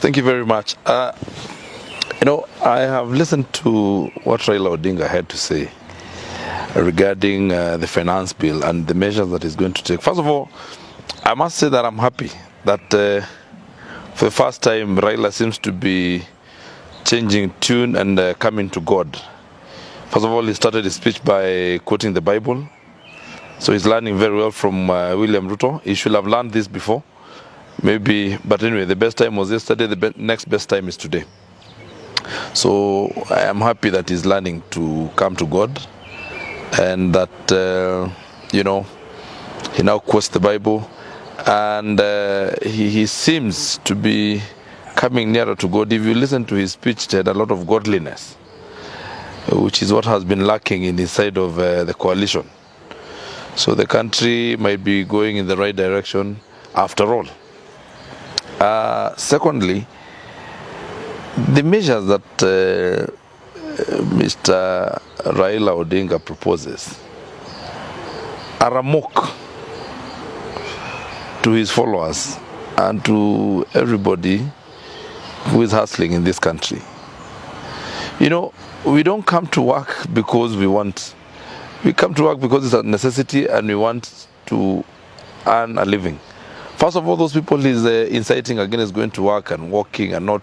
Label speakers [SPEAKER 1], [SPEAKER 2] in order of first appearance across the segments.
[SPEAKER 1] Thank you very much. I have listened to what Raila Odinga had to say regarding the finance bill and the measures that he's going to take. First of all, I must say that I'm happy that for the first time Raila seems to be changing tune and coming to God. First of all, he started his speech by quoting the Bible. So he's learning very well from William Ruto. He should have learned this before. Maybe, but anyway, the best time was yesterday, the next best time is today. So I am happy that he's learning to come to God, and that, he now quotes the Bible, and he seems to be coming nearer to God. If you listen to his speech, it had a lot of godliness, which is what has been lacking in his side of the coalition. So the country might be going in the right direction after all. Secondly, the measures that Mr. Raila Odinga proposes are a mock to his followers and to everybody who is hustling in this country. We don't come to work because we want. We come to work because it's a necessity and we want to earn a living. First of all, those people he's inciting against going to work and working and not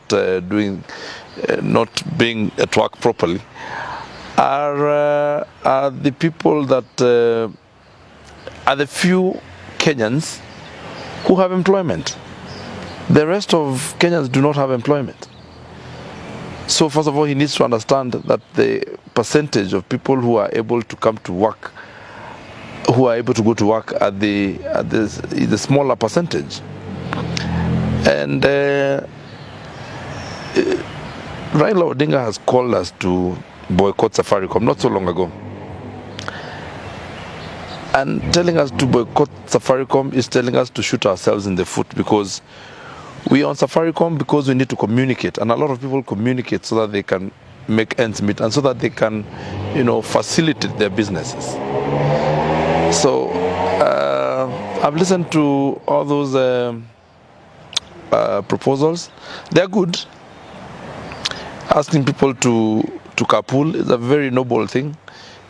[SPEAKER 1] being at work properly are the people that are the few Kenyans who have employment. The rest of Kenyans do not have employment. So first of all, he needs to understand that the percentage of people who are able to come to work, who are able to go to work at the smaller percentage. And Raila Odinga has called us to boycott Safaricom not so long ago. And telling us to boycott Safaricom is telling us to shoot ourselves in the foot, because we are on Safaricom because we need to communicate, and a lot of people communicate so that they can make ends meet and so that they can, facilitate their businesses. So I've listened to all those proposals. They're good. Asking people to carpool is a very noble thing.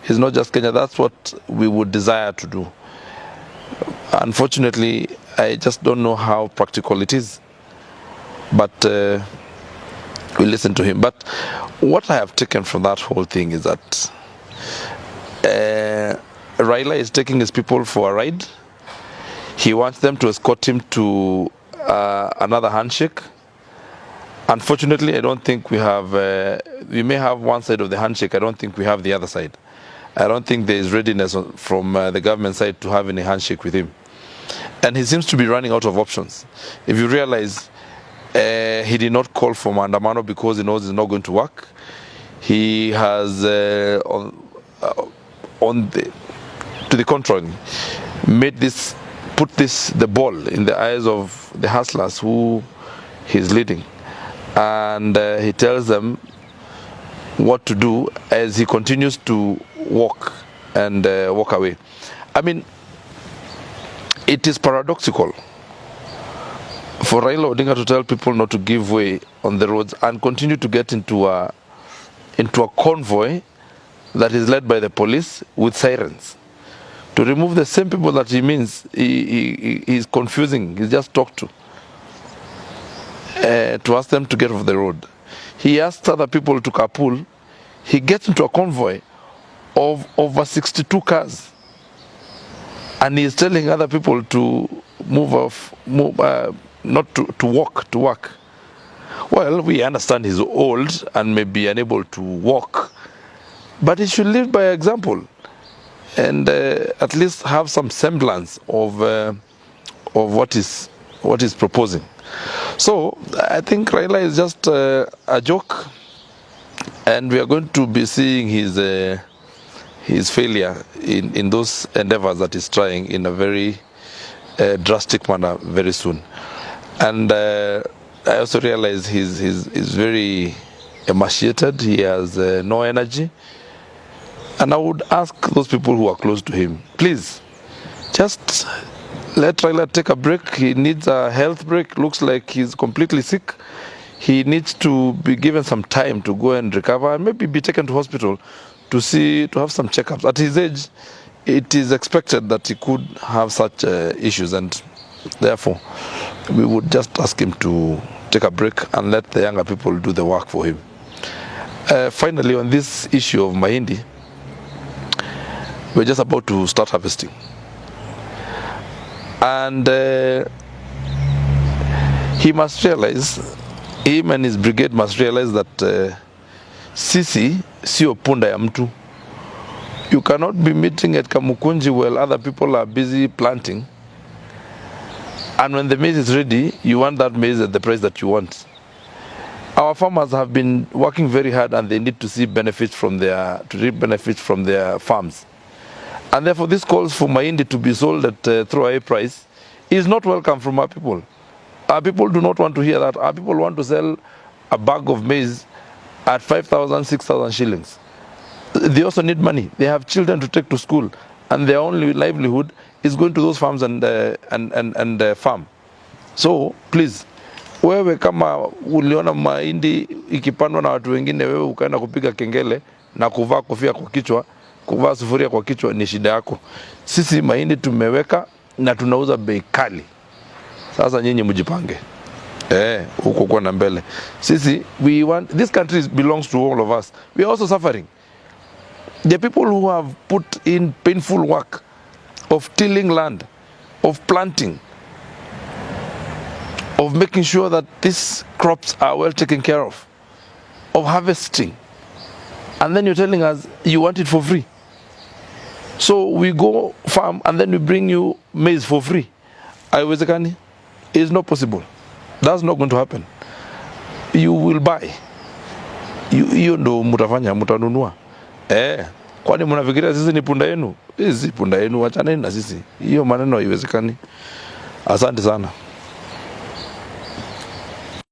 [SPEAKER 1] It's not just Kenya. That's what we would desire to do. Unfortunately, I just don't know how practical it is. But we listen to him. But what I have taken from that whole thing is that Raila is taking his people for a ride. He wants them to escort him to another handshake. Unfortunately, I don't think we have, we may have one side of the handshake. I don't think we have the other side. I don't think there is readiness from the government side to have any handshake with him. And he seems to be running out of options. If you realize, he did not call for Maandamano because he knows it's not going to work. He has, to the contrary, put the ball in the eyes of the hustlers who he's leading. And he tells them what to do as he continues to walk and walk away. I mean, it is paradoxical for Raila Odinga to tell people not to give way on the roads and continue to get into a convoy that is led by the police with sirens to remove the same people that he means he's confusing. He's just talked to ask them to get off the road. He asked other people to carpool. He gets into a convoy of over 62 cars, and he's telling other people to not to walk to work. Well, we understand he's old and may be unable to walk, but he should live by example and at least have some semblance of what is proposing. So I think Raila is just a joke, and we are going to be seeing his failure in those endeavors that he's trying in a very drastic manner very soon. And I also realize he's very emaciated. He has no energy. And I would ask those people who are close to him, please, just let Raila take a break. He needs a health break. Looks like he's completely sick. he needs to be given some time to go and recover and maybe be taken to hospital to have some checkups. At his age, it is expected that he could have such issues, and therefore we would just ask him to take a break and let the younger people do the work for him. Finally, on this issue of mahindi, we're just about to start harvesting, and he must realize, him and his brigade must realize that sisi sio punda ya mtu. You cannot be meeting at Kamukunji while other people are busy planting, and when the maize is ready, you want that maize at the price that you want. Our farmers have been working very hard, and they need to see benefits from reap benefits from their farms. And therefore, this calls for mahindi to be sold at throwaway price is not welcome from our people. Our people do not want to hear that. Our people want to sell a bag of maize at 5,000, 6,000 shillings. They also need money. They have children to take to school, and their only livelihood is going to those farms and farm. So please, wewe kama uliona mahindi ikipandwa na watu wengine, wewe ukaenda kupiga kengele na kuvaa kofia kwa kichwa, kuvaa sufuria kwa kichwa, ni shida yako. Sisi mahindi tumeweka na tunauza bei kali. Sasa nyinyi mjipange. Huko kwa na mbele. Sisi, we want, this country belongs to all of us. We are also suffering. The people who have put in painful work of tilling land, of planting, of making sure that these crops are well taken care of harvesting, and then you're telling us you want it for free. So we go farm and then we bring you maize for free. Haiwezekani. It's not possible. That's not going to happen. You will buy. Hiyo ndo mutafanya, mutanunua. Kwani mnafikiria sisi ni punda yenu? Sisi punda yenu, wachaneni na sisi. Hiyo maneno haiwezekani. Asante sana.